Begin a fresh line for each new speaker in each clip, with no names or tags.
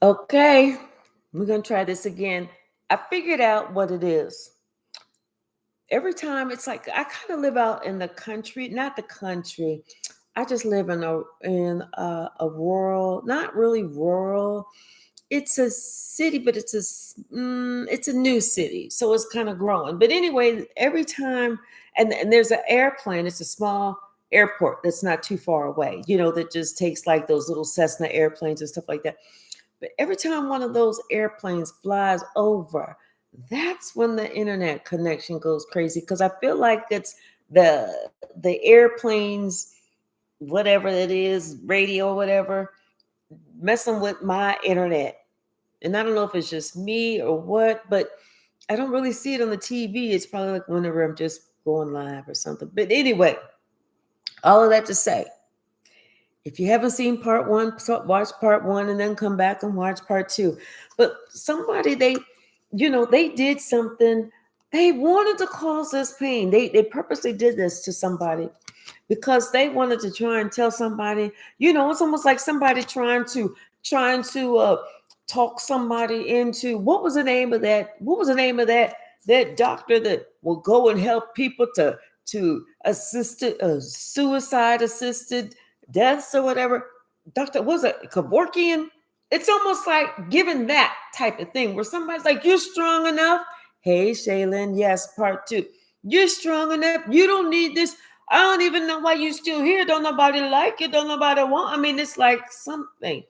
Okay, we're going to try this again. I figured out what it is. Every time it's like I kind of live out in the country, not the country. I just live in a rural, not really rural. It's a city, but it's a new city, so it's kind of growing. But anyway, every time, and there's an airplane. It's a small airport that's not too far away. That just takes like those little Cessna airplanes and stuff like that. But every time one of those airplanes flies over, that's when the internet connection goes crazy because I feel like it's the airplanes, whatever it is, radio, whatever, messing with my internet. And I don't know if it's just me or what, but I don't really see it on the TV. It's probably like whenever I'm just going live or something. But anyway, all of that to say, if you haven't seen part one, watch part one and then come back and watch part two. But somebody, they did something. They wanted to cause us pain. They purposely did this to somebody because they wanted to try and tell somebody, it's almost like somebody trying to talk somebody into what was the name of that doctor that will go and help people to suicide assisted deaths or whatever. Dr. Was it Kevorkian? It's almost like giving that type of thing where somebody's like, you're strong enough. Hey, Shaylin, yes, part two. You're strong enough. You don't need this. I don't even know why you're still here. Don't nobody like it. Don't nobody want. I mean, it's like somebody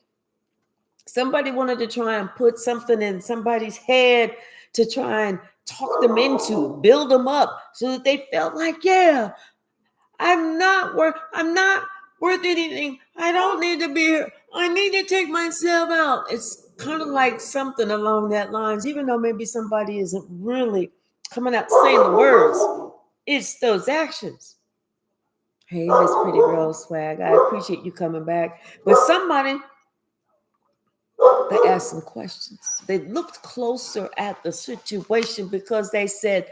wanted to try and put something in somebody's head to try and talk them into, build them up so that they felt like, yeah, I'm not worth anything. I don't need to be here. I need to take myself out. It's kind of like something along that lines, even though maybe somebody isn't really coming out saying the words. It's those actions. Hey, Miss Pretty Girl Swag, I appreciate you coming back. But somebody, they asked some questions. They looked closer at the situation because they said,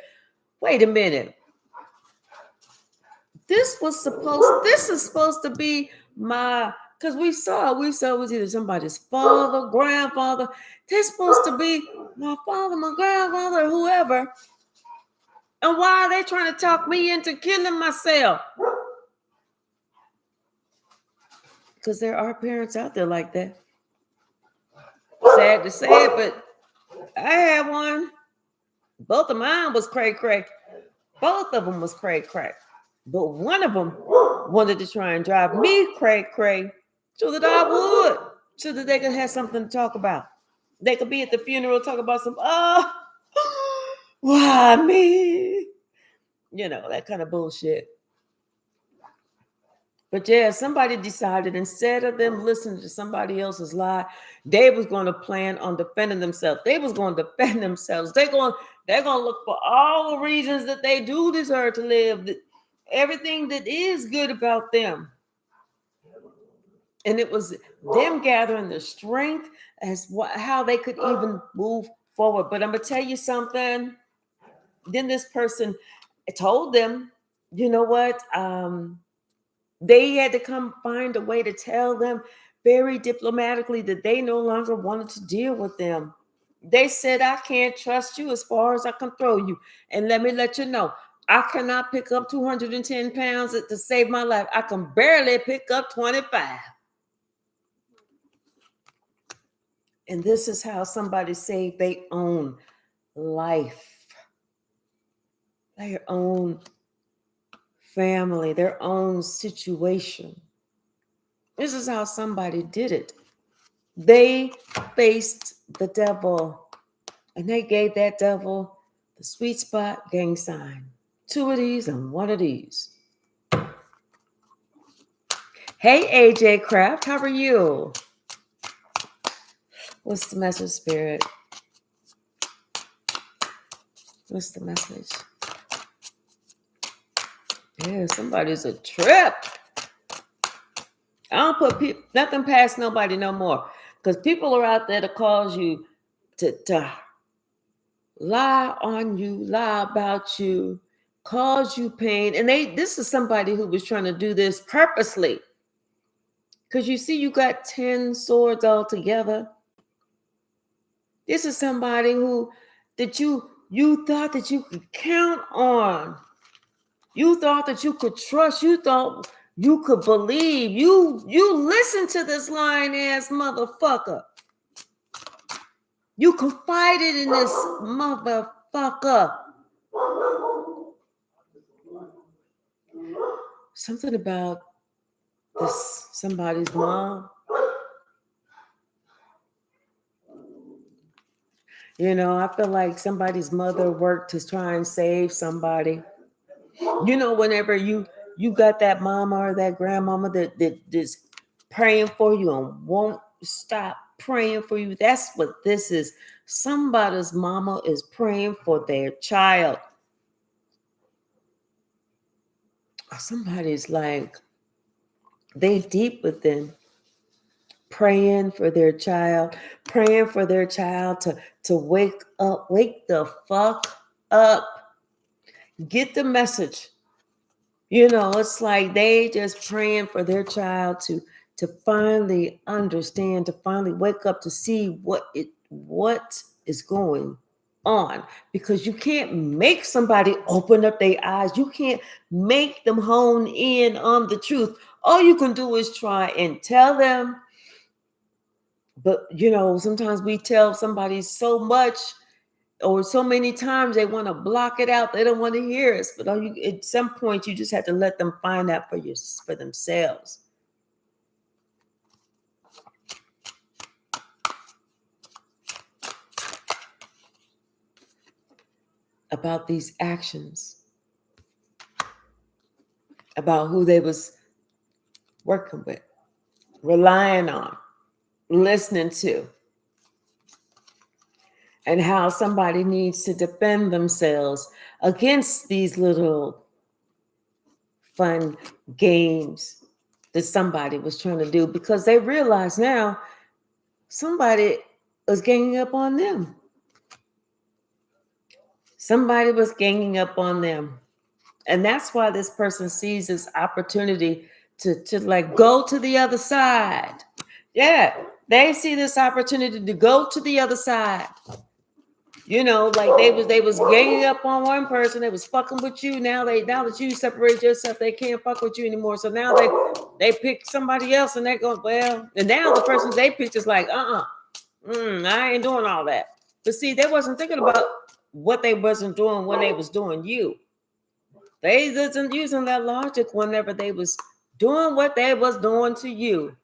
wait a minute, this is supposed to be my, because we saw it was either somebody's father, grandfather. This supposed to be my father, my grandfather, whoever. And why are they trying to talk me into killing myself? Because there are parents out there like that. Sad to say it, but I had one. Both of mine was cray cray. Both of them was cray cray. But one of them wanted to try and drive me cray cray so that I would, so that they could have something to talk about. They could be at the funeral, talk about why me? That kind of bullshit. But yeah, somebody decided instead of them listening to somebody else's lie, they was going to plan on defending themselves. They was going to defend themselves. They're going to look for all the reasons that they do deserve to live, everything that is good about them. And it was them gathering the strength how they could even move forward. But I'm going to tell you something. Then this person told them, you know what? They had to come find a way to tell them very diplomatically that they no longer wanted to deal with them. They said, I can't trust you as far as I can throw you. And let you know, I cannot pick up 210 pounds to save my life. I can barely pick up 25. And this is how somebody saved their own life, their own family, their own situation. This is how somebody did it. They faced the devil and they gave that devil the sweet spot gang sign. 2 of these and 1 of these. Hey, AJ Craft, how are you? What's the message, Spirit? What's the message? Yeah, somebody's a trip. I don't put nothing past nobody no more. Because people are out there to cause you to lie on you, lie about you, cause you pain. And this is somebody who was trying to do this purposely. Because you see, you got 10 swords all together. This is somebody who that you thought that you could count on. You thought that you could trust. You thought you could believe. You listen to this lying ass motherfucker. You confided in this motherfucker. Something about this somebody's mom. You know, I feel like somebody's mother worked to try and save somebody. You know, whenever you got that mama or that grandmama that is praying for you and won't stop praying for you. That's what this is. Somebody's mama is praying for their child. Somebody's like they deep within praying for their child, to wake up, wake the fuck up, get the message. You know, it's like they just praying for their child to finally understand, to finally wake up, to see what is going on. Because you can't make somebody open up their eyes. You can't make them hone in on the truth. All you can do is try and tell them. But you know, sometimes we tell somebody so much or so many times they want to block it out. They don't want to hear us. But at some point, you just have to let them find out for themselves. About these actions, about who they was working with, relying on, listening to, and how somebody needs to defend themselves against these little fun games that somebody was trying to do, because they realize now somebody was ganging up on them. Somebody was ganging up on them. And that's why this person sees this opportunity to like go to the other side. Yeah, they see this opportunity to go to the other side. You know, like they was ganging up on one person, they was fucking with you. Now that you separate yourself, they can't fuck with you anymore. So now they pick somebody else and they go, well, and now the person they picked is like, I ain't doing all that. But see, they wasn't thinking about what they wasn't doing when they was doing you. They wasn't using that logic whenever they was doing what they was doing to you.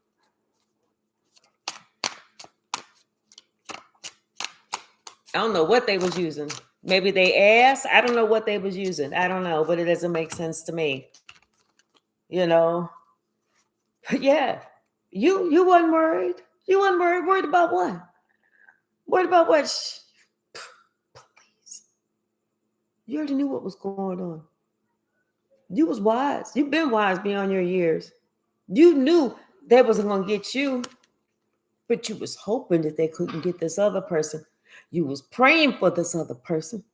I don't know what they was using. Maybe they asked. I don't know what they was using. I don't know, but it doesn't make sense to me. You know? But yeah, you wasn't worried. You wasn't worried. Worried about what? Worried about what? Please. You already knew what was going on. You was wise. You've been wise beyond your years. You knew they wasn't going to get you, but you was hoping that they couldn't get this other person. You was praying for this other person.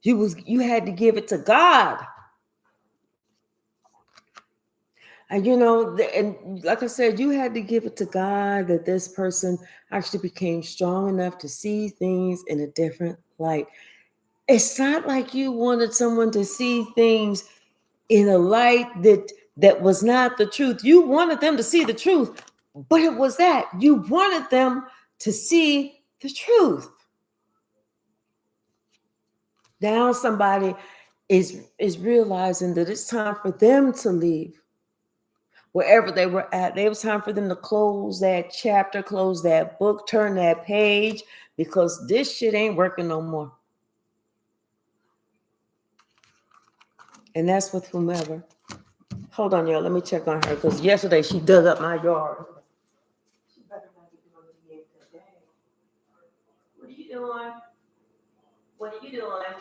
You had to give it to God. And you know, and like I said, you had to give it to God that this person actually became strong enough to see things in a different light. It's not like you wanted someone to see things in a light that was not the truth. You wanted them to see the truth, but it was that you wanted them to see the truth. Now somebody is realizing that it's time for them to leave wherever they were at. It was time for them to close that chapter, close that book, turn that page, because this shit ain't working no more. And that's with whomever. Hold on, y'all. Let me check on her, because yesterday she dug up my yard. What are you doing? What are you doing?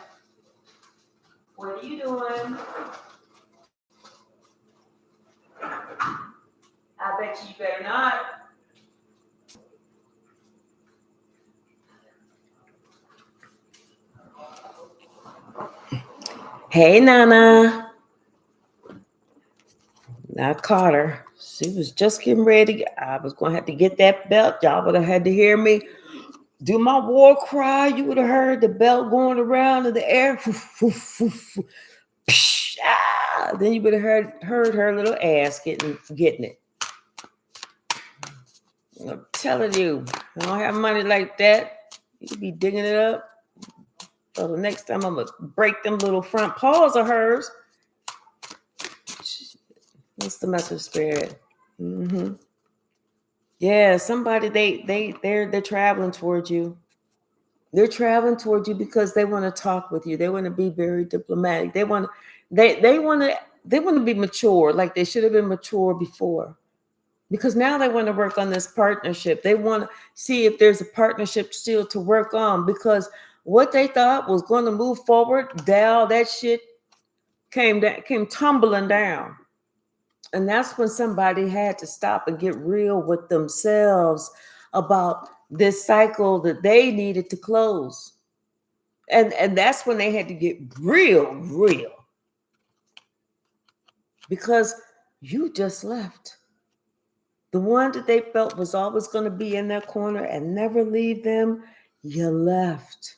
What are you doing? I bet you better not. Hey, Nana. I caught her. She was just getting ready. I was going to have to get that belt. Y'all would have had to hear me do my war cry, you would have heard the belt going around in the air. Then you would have heard her little ass getting it. I'm telling you, I don't have money like that. You could be digging it up. So the next time I'm gonna break them little front paws of hers. What's the message, Spirit? Mm-hmm. Yeah, somebody they're traveling towards you. They're traveling towards you because they want to talk with you. They want to be very diplomatic. They want to be mature, like they should have been mature before. Because now they want to work on this partnership. They want to see if there's a partnership still to work on, because what they thought was going to move forward, that shit came tumbling down. And that's when somebody had to stop and get real with themselves about this cycle that they needed to close. And that's when they had to get real. Because you just left. The one that they felt was always going to be in their corner and never leave them, you left.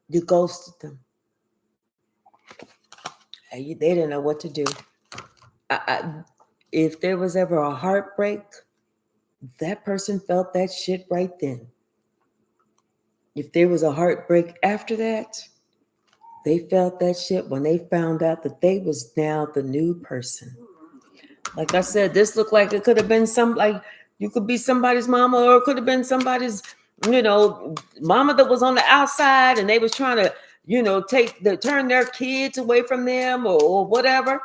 You ghosted them. They didn't know what to do. If there was ever a heartbreak, that person felt that shit right then. If there was a heartbreak after that, they felt that shit when they found out that they was now the new person. Like I said, this looked like it could have been you could be somebody's mama, or it could have been somebody's, mama that was on the outside and they was trying to, turn their kids away from them or whatever.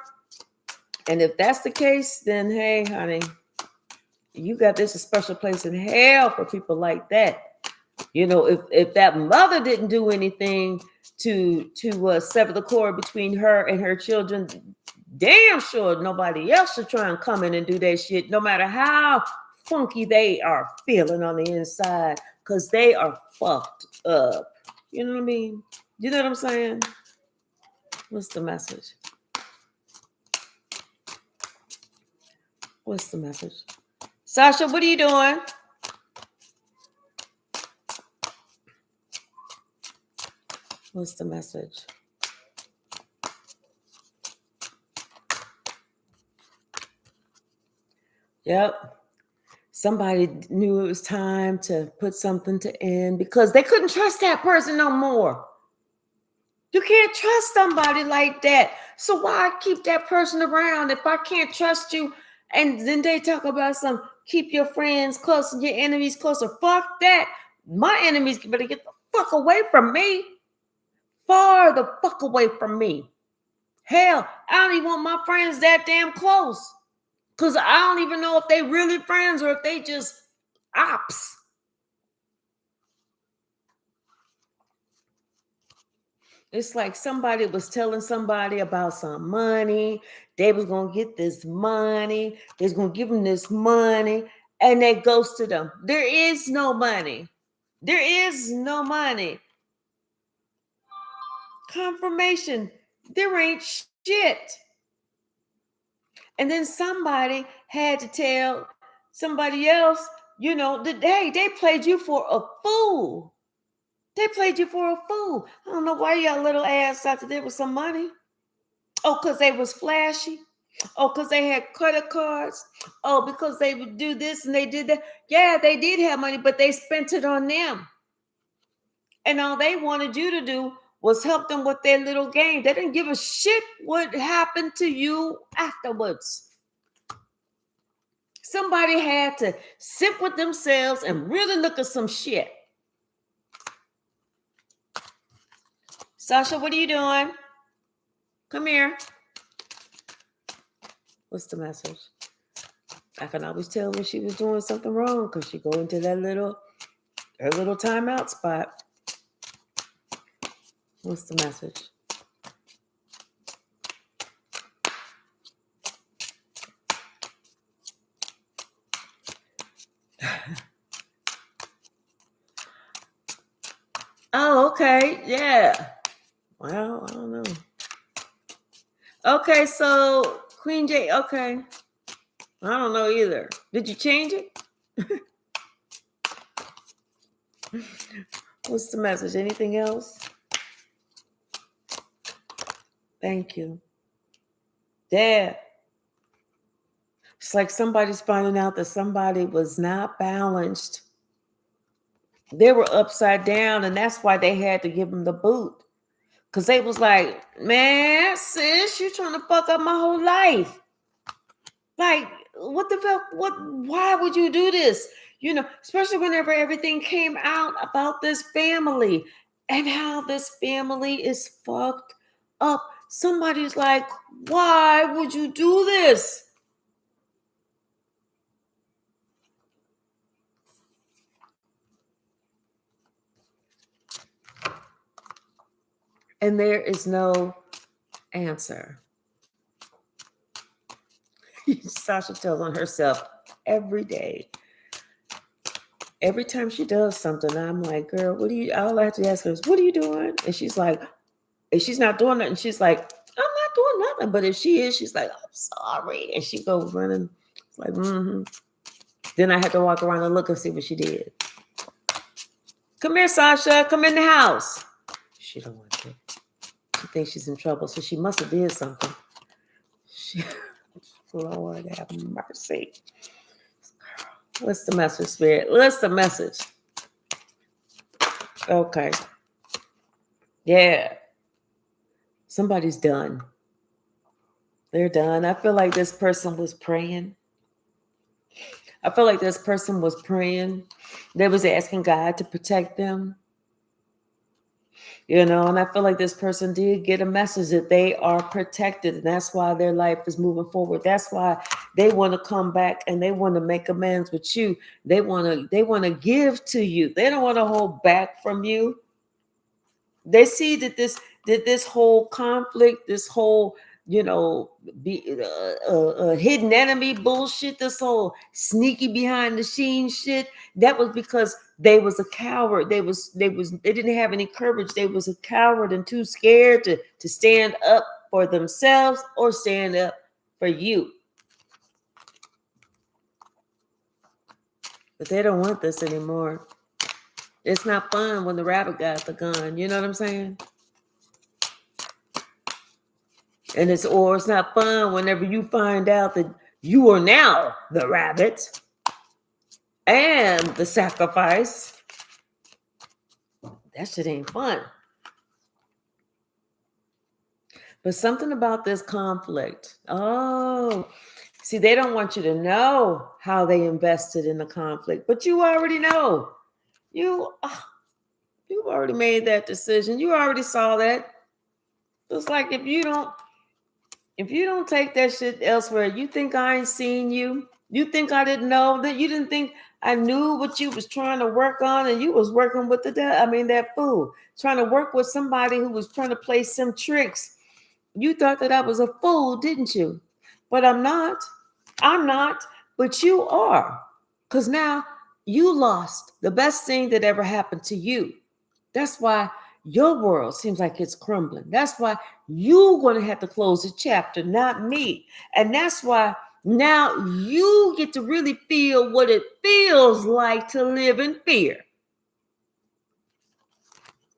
And if that's the case, then hey, honey, you got this a special place in hell for people like that. If that mother didn't do anything to sever the cord between her and her children, damn sure nobody else should try and come in and do that shit, no matter how funky they are feeling on the inside, because they are fucked up. You know what I mean? You know what I'm saying? What's the message? What's the message? Sasha, what are you doing? What's the message? Yep. Somebody knew it was time to put something to end because they couldn't trust that person no more. You can't trust somebody like that. So why keep that person around if I can't trust you? And then they talk about keep your friends close and your enemies closer. Fuck that. My enemies better get the fuck away from me. Far the fuck away from me. Hell, I don't even want my friends that damn close. Because I don't even know if they really friends or if they just ops. It's like somebody was telling somebody about some money. They was going to get this money. They was going to give them this money. And they ghosted them. There is no money. There is no money. Confirmation. There ain't shit. And then somebody had to tell somebody else, that, hey, they played you for a fool. They played you for a fool. I don't know why y'all little ass thought that there was some money. Oh, because they was flashy. Oh, because they had credit cards. Oh, because they would do this and they did that. Yeah, they did have money, but they spent it on them. And all they wanted you to do was help them with their little game. They didn't give a shit what happened to you afterwards. Somebody had to sit with themselves and really look at some shit. Sasha, what are you doing? Come here. What's the message? I can always tell when she was doing something wrong because she go into her little timeout spot. What's the message? Oh, okay. Yeah. Well, I don't know. Okay, so Queen J, okay. I don't know either. Did you change it? What's the message? Anything else? Thank you. Dad. It's like somebody's finding out that somebody was not balanced. They were upside down, and that's why they had to give them the boot. Because they was like, man, sis, you trying to fuck up my whole life. Like, what the fuck? Why would you do this? You know, especially whenever everything came out about this family and how this family is fucked up. Somebody's like, why would you do this? And there is no answer. Sasha tells on herself every day. Every time she does something, I'm like, girl, what do you, all I have to ask her is, what are you doing? And she's like, if she's not doing nothing, she's like, I'm not doing nothing. But if she is, she's like, I'm sorry. And she goes running. It's like, Then I had to walk around and look and see what she did. Come here, Sasha. Come in the house. She don't want to. She thinks she's in trouble, so she must have did something. Lord have mercy. What's the message, Spirit? What's the message? Okay. Yeah. Somebody's done. They're done. I feel like this person was praying. I feel like this person was praying. They was asking God to protect them. You know, and I feel like this person did get a message that they are protected. And that's why their life is moving forward. That's why they want to come back and they want to make amends with you. They want to give to you. They don't want to hold back from you. They see that this whole conflict, this whole, you know, hidden enemy bullshit, this whole sneaky behind the scenes shit, that was because they was a coward. They didn't have any courage. They was a coward and too scared to stand up for themselves or stand up for you. But they don't want this anymore. It's not fun when the rabbit got the gun. You know what I'm saying? And it's not fun whenever you find out that you are now the rabbit and the sacrifice. That shit ain't fun. But something about this conflict. Oh, see, they don't want you to know how they invested in the conflict, but you already know. You've already made that decision. You already saw that. It's like if you don't take that shit elsewhere, you think I ain't seen you? You think I didn't know that? You didn't think I knew what you was trying to work on, and you was working with that fool, trying to work with somebody who was trying to play some tricks. You thought that I was a fool, didn't you? But I'm not. I'm not, but you are. Because now you lost the best thing that ever happened to you. That's why your world seems like it's crumbling. That's why you're going to have to close the chapter, not me. And that's why now you get to really feel what it feels like to live in fear.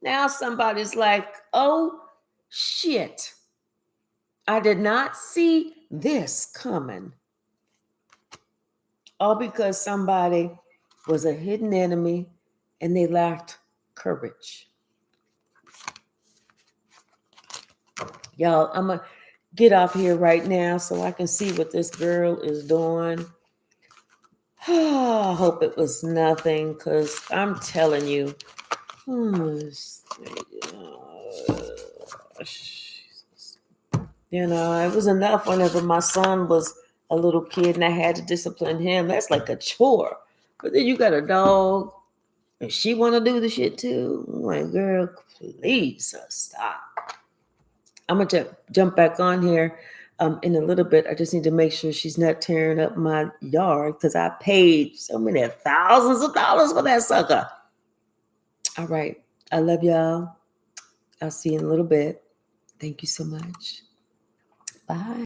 Now somebody's like, oh, shit. I did not see this coming. All because somebody was a hidden enemy and they lacked courage. Y'all, I'm going to get off here right now so I can see what this girl is doing. I hope it was nothing, because I'm telling you, you know, it was enough whenever my son was a little kid and I had to discipline him. That's like a chore. But then you got a dog and she want to do the shit too. I'm like, girl, please stop. I'm going to jump back on here in a little bit. I just need to make sure she's not tearing up my yard because I paid so many thousands of dollars for that sucker. All right. I love y'all. I'll see you in a little bit. Thank you so much. Bye.